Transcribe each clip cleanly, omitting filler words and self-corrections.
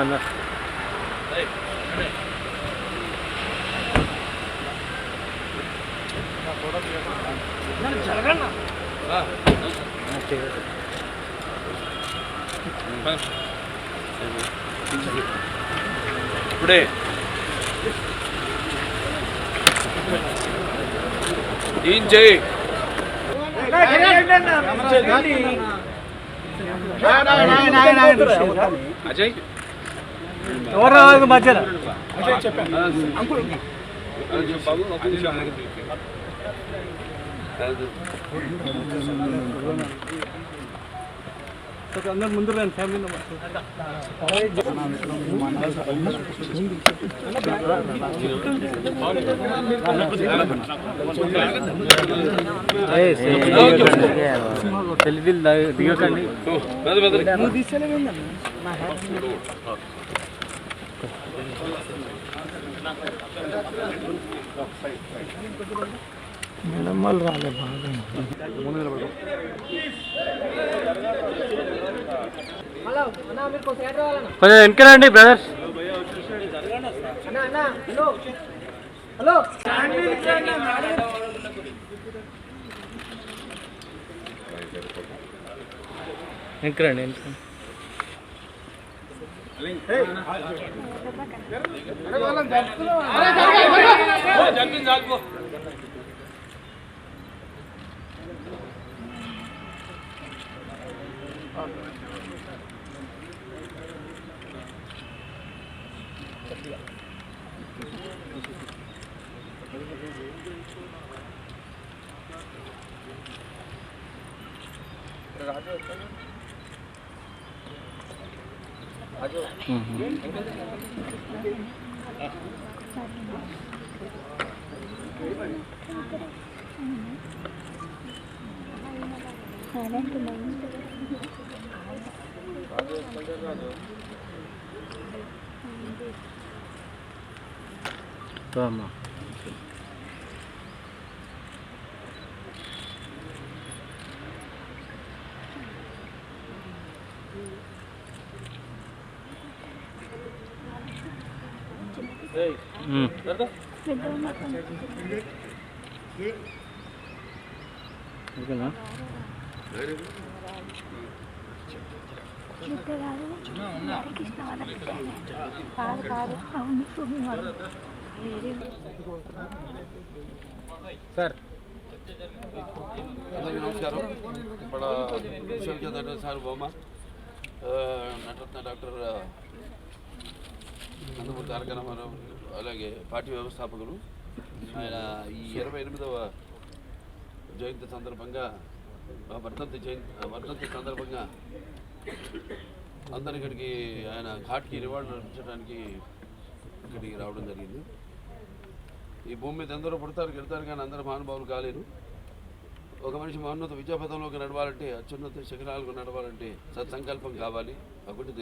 అన్న ఇప్పుడే ఏం చేయి అజయ్ ఎవరు మధ్యన అందరు ముందు రండి ఫ్యామిలీ సెల్ఫీలు దిగకండి మేడమ్మలు రాలే బాగా కొంచెం వెనకరండి బ్రదర్స్. హలో వెనకరండి అమ్మా ఓకేనా సార్ అందరికీ నమస్కారం. ఇప్పుడు విశ్వవిద్యాలయ సార్వభౌమ నటరత్న డాక్టర్ నందమూరి తారక రామారావు అలాగే పార్టీ వ్యవస్థాపకులు ఆయన ఈ 28వ జయంతి సందర్భంగా వర్ధంతి సందర్భంగా అందరికడికి ఆయన ఘాట్కి నివాళులు అర్పించడానికి ఇక్కడికి రావడం జరిగింది. ఈ భూమి మీద ఎందరో పుడతారు గెలుతారు కానీ అందరూ మహానుభావులు కాలేరు. ఒక మనిషి మహోన్నత విద్యాపథంలోకి నడవాలంటే అత్యున్నత శిఖరాలకు నడవాలంటే సత్సంకల్పం కావాలి. ఒకటి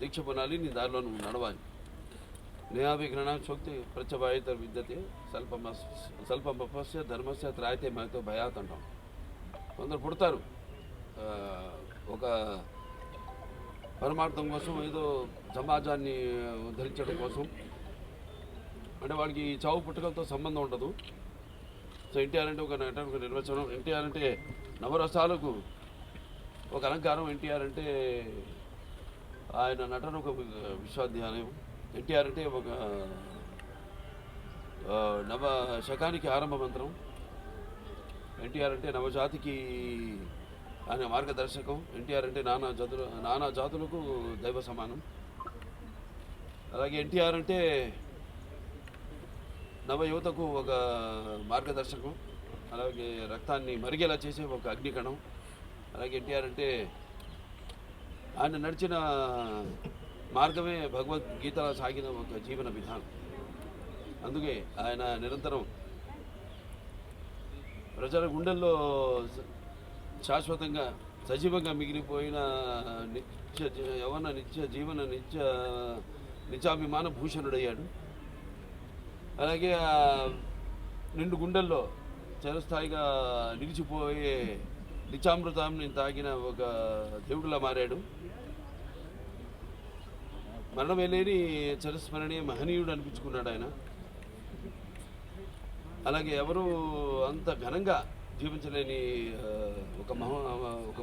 దీక్ష పొనాలి, నీ దారిలో నువ్వు నడవాలి. నేహాభిగ్రహణ శక్తి ప్రత్యభాయిత విద్యతే స్వల్పమపస్య ధర్మస్య త్రాయితే మహితో భయాత్ అంటాం. కొందరు పుడతారు ఒక పరమార్థం కోసం, ఏదో సమాజాన్ని ఉద్ధరించడం కోసం. అంటే వాడికి చావు పుట్టుకలతో సంబంధం ఉండదు. సో ఎన్టీఆర్ అంటే ఒక నటన, ఒక నిర్వచనం. ఎన్టీఆర్ అంటే నవరసాలకు ఒక అలంకారం. ఎన్టీఆర్ అంటే ఆయన నటన ఒక విశ్వాధ్యాయం. ఎన్టీఆర్ అంటే ఒక నవ శకానికి ఆరంభ మంత్రం. ఎన్టీఆర్ అంటే నవజాతికి ఆయన మార్గదర్శకం. ఎన్టీఆర్ అంటే నానా జాతులకు దైవ సమానం. అలాగే ఎన్టీఆర్ అంటే నవ యువతకు ఒక మార్గదర్శకం. అలాగే రక్తాన్ని మరిగేలా చేసే ఒక అగ్నికణం. అలాగే ఎన్టీఆర్ అంటే ఆయన నడిచిన మార్గమే భగవద్గీతలా సాగిన ఒక జీవన విధానం. అందుకే ఆయన నిరంతరం ప్రజల గుండెల్లో శాశ్వతంగా సజీవంగా మిగిలిపోయిన నిత్యాభిమాన భూషణుడయ్యాడు. అలాగే నిండు గుండెల్లో చిరస్థాయిగా నిలిచిపోయే నిత్యామృతాన్ని తాగిన ఒక దేవుడిలా మారాడు. మరణమే లేని చిరస్మరణీయ మహనీయుడు అనిపించుకున్నాడు ఆయన. అలాగే ఎవరు అంత ఘనంగా జీవించలేని ఒక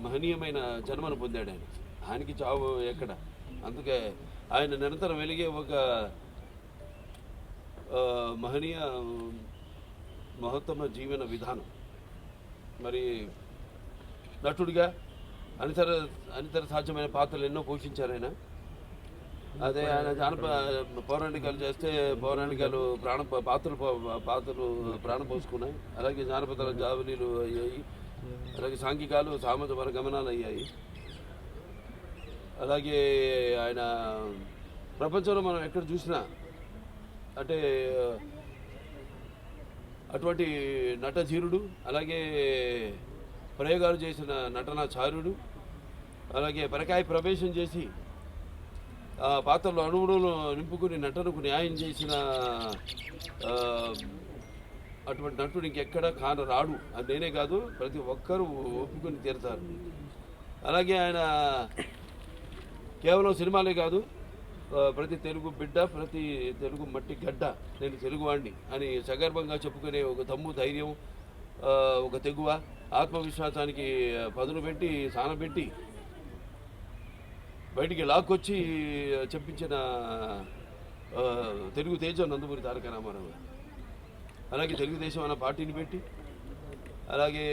మహనీయమైన జన్మను పొందాడు ఆయన. ఆయనకి చావు ఎక్కడ. అందుకే ఆయన నిరంతరం వెలిగే ఒక మహనీయ మహోత్తమ జీవన విధానం. మరి నటుడిగా అనితర సాధ్యమైన పాత్రలు ఎన్నో పోషించారు ఆయన. అదే ఆయన పౌరాణికాలు చేస్తే పౌరాణికాలు పాత్రలు ప్రాణం పోసుకున్నాయి. అలాగే జానపదాల జావలీలు అయ్యాయి. అలాగే సాంఘికాలు సామాజిక గమనాలు అయ్యాయి. అలాగే ఆయన ప్రపంచంలో మనం ఎక్కడ చూసినా అంటే అటువంటి నటధీరుడు, అలాగే ప్రయోగాలు చేసిన నటనాచార్యుడు, అలాగే పరకాయ ప్రవేశం చేసి ఆ పాత్రలో అణువులను నింపుకుని నటనకు న్యాయం చేసిన అటువంటి నటుడు ఇంకెక్కడ రాడు. అది నేనే కాదు, ప్రతి ఒక్కరూ ఒప్పుకొని తీరుతారు. అలాగే ఆయన కేవలం సినిమాలే కాదు, ప్రతి తెలుగు బిడ్డ, ప్రతి తెలుగు మట్టి గడ్డ, నేను తెలుగువాడిని అని సగర్భంగా చెప్పుకునే ఒక దమ్ము, ధైర్యం, ఒక తెగువ, ఆత్మవిశ్వాసానికి పదును పెట్టి సానబెట్టి బయటికి లాక్కొచ్చి చెప్పించిన తెలుగు తేజం నందమూరి తారక రామారావు. అలాగే తెలుగుదేశం అన్న పార్టీని పెట్టి, అలాగే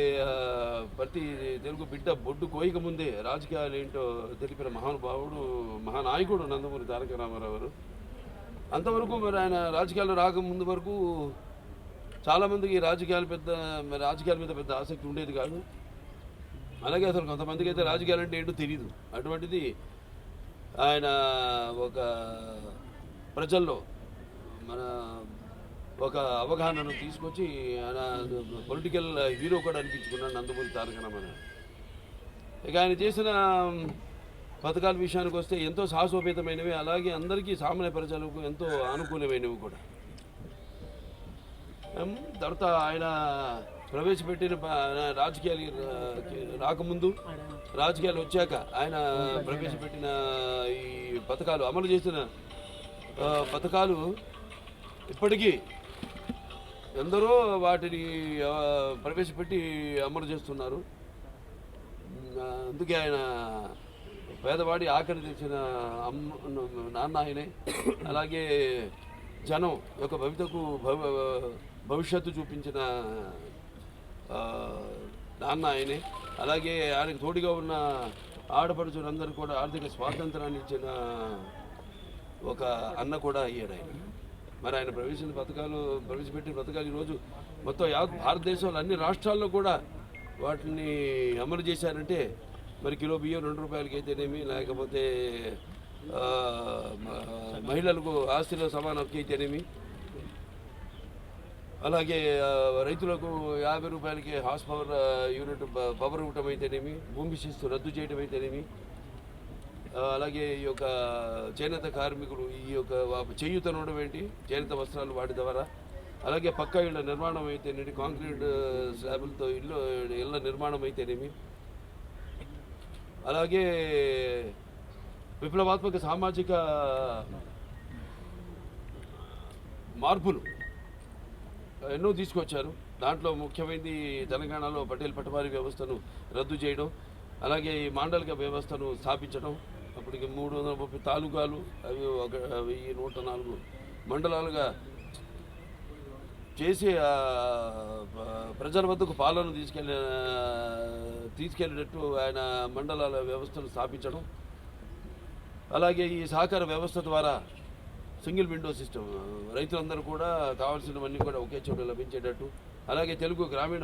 ప్రతి తెలుగు బిడ్డ బొడ్డు కోయిక ముందే రాజకీయాలు ఏంటో తెలిపిన మహానుభావుడు, మహానాయకుడు నందమూరి తారక రామారావు గారు. అంతవరకు మరి ఆయన రాజకీయాలు రాకముందు వరకు చాలామందికి రాజకీయాల మీద పెద్ద ఆసక్తి ఉండేది కాదు. అలాగే అసలు కొంతమందికి అయితే రాజకీయాలు అంటే ఏంటో తెలియదు. అటువంటిది ఆయన ఒక ప్రజల్లో మన ఒక అవగాహనను తీసుకొచ్చి ఆయన పొలిటికల్ హీరో కూడా అనిపించుకున్నాడు నందమూరి తారక రామారావు. ఇక ఆయన చేసిన పథకాల విషయానికి వస్తే ఎంతో సాహసోపేతమైనవి, అలాగే అందరికీ సామాన్య ప్రజలకు ఎంతో అనుకూలమైనవి కూడా. తర్వాత ఆయన ప్రవేశపెట్టిన రాజకీయాలు రాకముందు, రాజకీయాలు వచ్చాక ఆయన ప్రవేశపెట్టిన ఈ పథకాలు, అమలు చేసిన పథకాలు ఇప్పటికీ ఎందరో వాటిని ప్రవేశపెట్టి అమలు చేస్తున్నారు. అందుకే ఆయన పేదవాడి ఆఖరి తెచ్చిన నాన్న ఆయనే. అలాగే జనం యొక్క భవిష్యత్తు చూపించిన నాన్న ఆయనే. అలాగే ఆయనకు తోడుగా ఉన్న ఆడపడుచులందరూ కూడా ఆర్థిక స్వాతంత్రాన్ని ఇచ్చిన ఒక అన్న కూడా అయ్యాడు ఆయన. మరి ఆయన ప్రవేశపెట్టిన పథకాలు ఈరోజు మొత్తం భారతదేశంలో అన్ని రాష్ట్రాల్లో కూడా వాటిని అమలు చేశారంటే మరి కిలో బియ్యం 2 రూపాయలకి అయితేనేమి, లేకపోతే మహిళలకు ఆస్తిలో సమాన హక్కు అయితేనేమి, అలాగే రైతులకు 50 రూపాయలకి హార్స్ పవర్ యూనిట్ పవర్ ఇవ్వటం అయితేనేమి, భూమి శిస్తు రద్దు చేయడం అయితేనేమి, అలాగే ఈ యొక్క చేనేత కార్మికులు ఈ యొక్క చేయూతనడం ఏంటి, చేనేత వస్త్రాలు వాటి ద్వారా, అలాగే పక్కా ఇళ్ళ నిర్మాణం అయితేనేమి, కాంక్రీట్ స్లాబులతో ఇళ్ళ నిర్మాణం అయితేనేమి, అలాగే విప్లవాత్మక సామాజిక మార్పులు ఎన్నో తీసుకొచ్చారు. దాంట్లో ముఖ్యమైనది తెలంగాణలో పటేల్ పటవారీ వ్యవస్థను రద్దు చేయడం, అలాగే ఈ మాండలిక వ్యవస్థను స్థాపించడం. అప్పటికి 330 తాలూకాలు, అవి 1104 మండలాలుగా చేసి ప్రజల వద్దకు పాలన తీసుకెళ్ళేటట్టు ఆయన మండలాల వ్యవస్థను స్థాపించడం. అలాగే ఈ సహకార వ్యవస్థ ద్వారా సింగిల్ విండో సిస్టమ్, రైతులందరూ కూడా కావాల్సినవన్నీ కూడా ఒకే చోట లభించేటట్టు. అలాగే తెలుగు గ్రామీణ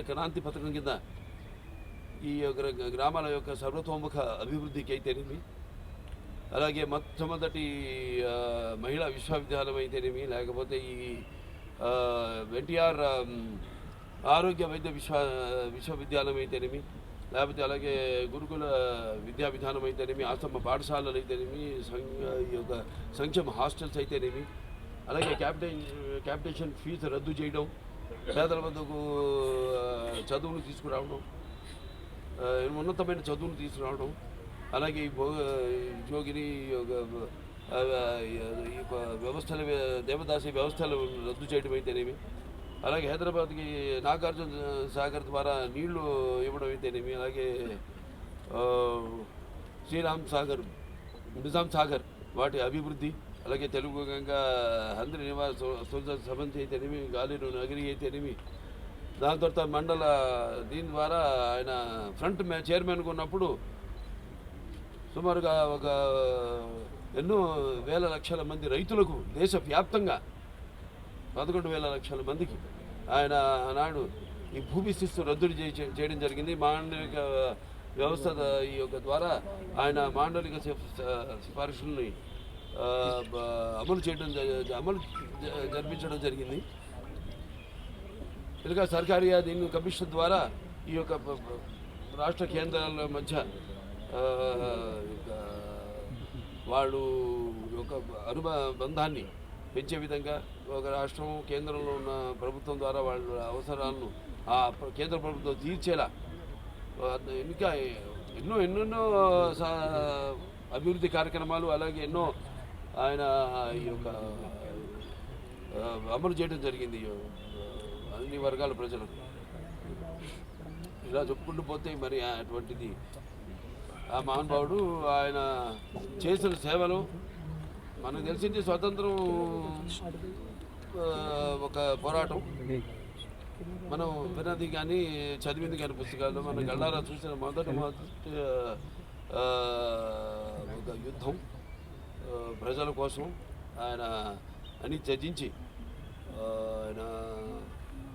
క్రాంతి పథకం కింద ఈ గ్రామాల యొక్క సర్వతోముఖ అభివృద్ధికి అయితేనేమి, అలాగే మొట్టమొదటి మహిళా విశ్వవిద్యాలయం అయితేనేమి, లేకపోతే ఈ ఎన్టీఆర్ ఆరోగ్య వైద్య విశ్వవిద్యాలయం అయితేనేమి, లేకపోతే అలాగే గురుకుల విద్యా విధానం అయితేనేమి, ఆశ్రమ పాఠశాలలు అయితేనేమి, ఈ యొక్క సంక్షేమ హాస్టల్స్ అయితేనేమి, అలాగే క్యాపిటేషన్ ఫీజు రద్దు చేయడం, పేదల వద్దకు చదువును తీసుకురావడం, ఉన్నతమైన చదువును తీసుకురావడం, అలాగే ఈ జోగిని ఈ వ్యవస్థల దేవదాసి వ్యవస్థలు రద్దు చేయడం అయితేనేమి, అలాగే హైదరాబాద్కి నాగార్జున సాగర్ ద్వారా నీళ్లు ఇవ్వడం అయితేనేమి, అలాగే శ్రీరామ్ సాగర్, నిజాం సాగర్ వాటి అభివృద్ధి, అలాగే తెలుగు గంగా హంద్రి నివాస సమంతి అయితేనేమి, గాలిరు నగరి అయితేనేమి, దాని తర్వాత మండల దీని ద్వారా ఆయన ఫ్రంట్ చైర్మన్గా ఉన్నప్పుడు సుమారుగా ఒక ఎన్నో వేల లక్షల మంది రైతులకు దేశవ్యాప్తంగా 11,000 లక్షల మందికి ఆయన ఆనాడు ఈ భూమి శిస్తు రద్దు చేయడం జరిగింది. మాండలిక వ్యవస్థ ఈ యొక్క ద్వారా ఆయన మాండలిక సిఫార్సుల్ని అమలు జరిపించడం జరిగింది. ఇంకా సర్కారీ దీని కమిషన్ ద్వారా ఈ యొక్క రాష్ట్ర కేంద్రాల మధ్య వాళ్ళు యొక్క అనుబంధాన్ని పెంచే విధంగా ఒక రాష్ట్రం కేంద్రంలో ఉన్న ప్రభుత్వం ద్వారా వాళ్ళ అవసరాలను ఆ కేంద్ర ప్రభుత్వం తీర్చేలా ఇంకా ఎన్నెన్నో అభివృద్ధి కార్యక్రమాలు, అలాగే ఎన్నో ఆయన ఈ యొక్క అమలు చేయడం జరిగింది అన్ని వర్గాల ప్రజలకు. ఇలా చెప్పుకుంటూ పోతే మరి అటువంటిది ఆ మహానుభావుడు ఆయన చేసిన సేవలు మనకు తెలిసింది. స్వతంత్రం ఒక పోరాటం, మనం విన్నది కానీ చదివింది కానీ పుస్తకాల్లో మనం గళ్ళారా చూసిన మొదటి ఒక యుద్ధం ప్రజల కోసం ఆయన అని త్యజించి ఆయన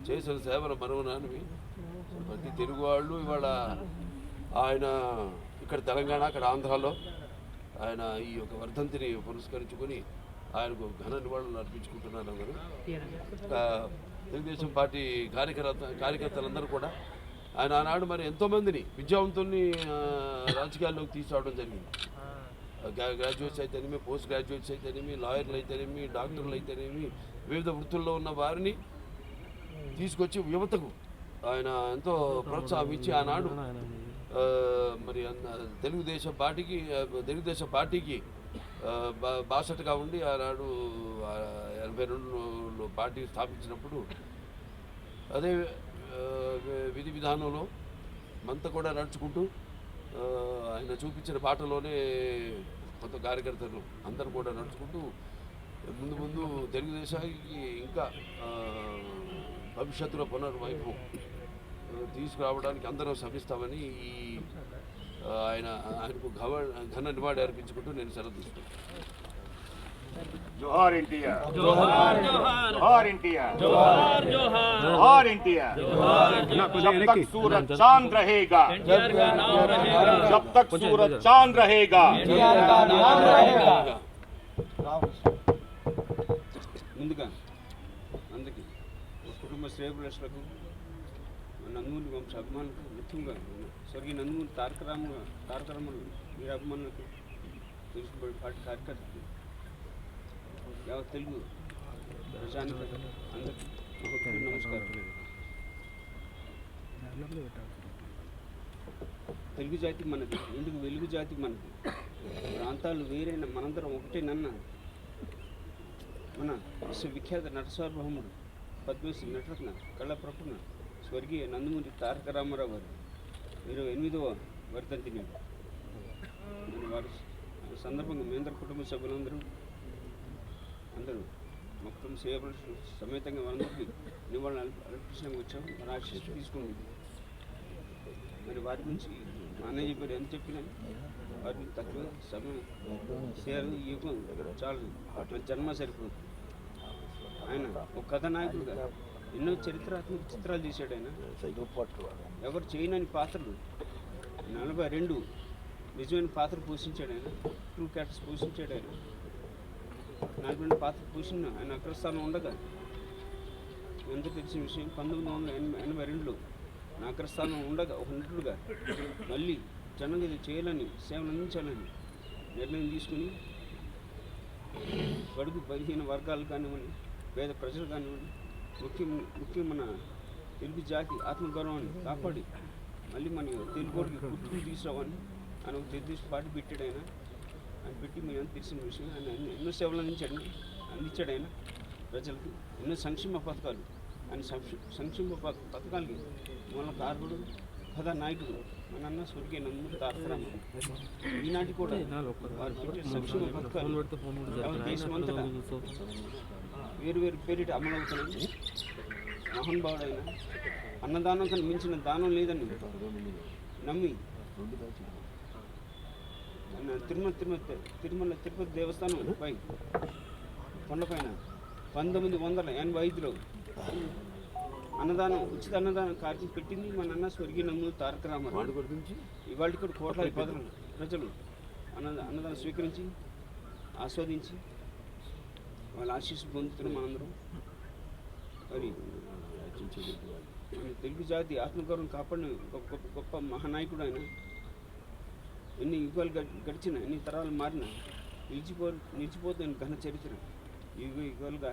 చేసిన సేవలు మరువనానివి. ప్రతి తెలుగు వాళ్ళు ఇవాళ ఆయన ఇక్కడ తెలంగాణ, అక్కడ ఆంధ్రాలో ఆయన ఈ యొక్క వర్ధంతిని పురస్కరించుకొని ఆయనకు ఘన నివాళులు అర్పించుకుంటున్నారు. అందరూ తెలుగుదేశం పార్టీ కార్యకర్తలందరూ కూడా ఆయన ఆనాడు మరి ఎంతోమందిని విద్యావంతుల్ని రాజకీయాల్లోకి తీసుకురావడం జరిగింది. గ్రాడ్యుయేట్స్ అయితేనేమి, పోస్ట్ గ్రాడ్యుయేట్స్ అయితేనేమి, లాయర్లు అయితేనేమి, డాక్టర్లు అయితేనేమి, వివిధ వృత్తుల్లో ఉన్న వారిని తీసుకొచ్చి యువతకు ఆయన ఎంతో ప్రోత్సాహం ఇచ్చి ఆనాడు మరి తెలుగుదేశం పార్టీకి బాసటగా ఉండి ఆనాడు 82లో పార్టీ స్థాపించినప్పుడు అదే విధి విధానంలో మంత కూడా నడుచుకుంటూ ఆయన చూపించిన బాటలోనే కొత్త కార్యకర్తలు అందరూ కూడా నడుచుకుంటూ ముందు తెలుగుదేశానికి ఇంకా భవిష్యత్తులో పునర్వైభవం తీసుకురావడానికి అందరం శ్రమిస్తామని ఈ ఆయనకు ఘన నివాళి అర్పించుకుంటూ నేను సెలవు తీసుకుంటాను. जोहार एनटीआर, जोहार एनटीआर, जोहार एनटीआर। जब तक सूरज चांद रहेगा, जब तक सूरज चांद रहेगा, ముందుగా అందరికీ కుటుంబ శ్రేయభిలాషులకు నందమూరి వంశ అభిమానులకు, ముఖ్యంగా స్వర్గీయ నందమూరి తారక రామారావు వీరి అభిమానులకు, తెలుగుబడి పార్టీ కార్యకర్తలకు, యావత్ తెలుగు ప్రజానికి అందరికీ నమస్కారం. తెలుగు జాతి మనది, ఎందుకు వెలుగు జాతి మనది, ప్రాంతాలు వేరైన మనందరం ఒకటేనన్న మన విశ్వవిఖ్యాత నటసార్వభౌముడు పద్మశ్రీ నటరత్న కళాప్రపూర్ణ స్వర్గీయ నందమూరి తారక రామారావు గారు 28వ వర్ధంతి నేడు. వారి సందర్భంగా మీ అందరు కుటుంబ సభ్యులందరూ అందరూ మా కుటుంబ సేవలు సమేతంగా మనందరికీ నివాళులు అర్పించడానికి వచ్చాము. మన ఆశీస్సు తీసుకుంది. మరి వారి గురించి మా అన్నయ్య చెప్పారు, ఎంత చెప్పినా వారి తక్కువ సమయం సేవలు యుగం చాలు, మన జన్మ సరిపోదు. ఆయన ఒక కథానాయకుడుగా ఎన్నో చరిత్రాత్మక చిత్రాలు తీశాడు. ఆయన ఎవరు చేయనని పాత్రలు 42 నిజమైన పాత్ర పోషించాడు. ఆయన ట్రూ క్యారెక్టర్స్ పోషించాడు. ఆయన 42 పాత్ర పోషించిన ఆయన అగ్రస్థానం ఉండగా ఎంత తెలిసిన విషయం 1982లో నా అగ్రస్థానం ఉండగా ఒక నటుడుగా మళ్ళీ జనం చేయాలని, సేవలు అందించాలని నిర్ణయం తీసుకుని బడుగు బలహీన వర్గాలు కానివ్వండి, పేద ప్రజలు కానివ్వండి, ముఖ్యం మన తెలుగు జాతి ఆత్మగౌరవాన్ని కాపాడి మళ్ళీ మన తెలుగుడికి గుర్తులు తీసుకురావని ఆయన ఒక నిర్దిష్ట పార్టీ పెట్టాడు ఆయన పెట్టి మేము తెలిసిన విషయం ఆయన ఎన్నో సేవలు అందించాడు ఆయన ప్రజలకు ఎన్నో సంక్షేమ పథకాలు ఆయన సంక్షేమ పథకాలకి మూల కారకుడు కథానాయకుడు మన అన్న స్వర్గీయ నందమూరి తారక రామారావు. ఈనాటి కూడా వారు పెట్టే సంక్షేమ పథకాలు దేశమంతటా వేరు వేరు పేరిట అమలవుతున్నాయి. మహానుభావుడైన అన్నదానం కన్నా మించిన దానం లేదని నమ్మి తిరుపతి దేవస్థానం పై కొండపైన 1985లో ఉచిత అన్నదానం కార్యక్రమం పెట్టింది మన అన్న స్వర్గీయ నందమూరి తారక రామారావు. ఇవాళ కూడా కోట్లాది ప్రజలు అన్నదానం స్వీకరించి ఆస్వాదించి వాళ్ళ ఆశీస్సులు పొందుతున్నాం మనందరం. మరి తెలుగు జాతి ఆత్మగౌరవం కాపాడిన గొప్ప మహానాయకుడు ఆయన. ఎన్ని యుగాలు గడిచిన ఎన్ని తరాలు మారిన నిలిచిపోతున్న ఘన చరిత్ర యుగాలుగా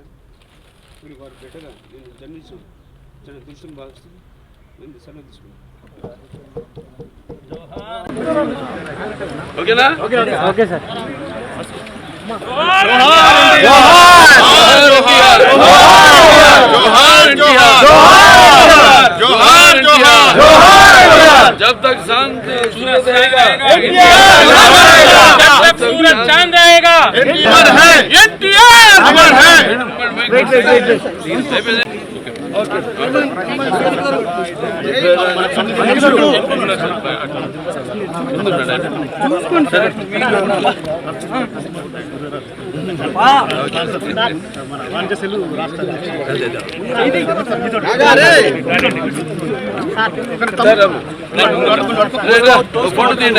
మరి వారి బిడ్డగా నేను జన్మించడం చాలా దృశ్యం భావిస్తూ నేను సెలవు తీసుకున్నాను. ఓకేనా? Okay sir. जब तक सूरज रहेगा सूरज चांद रहेगा अमर है एनटीआर अमर है। ఫోటో తీయండి.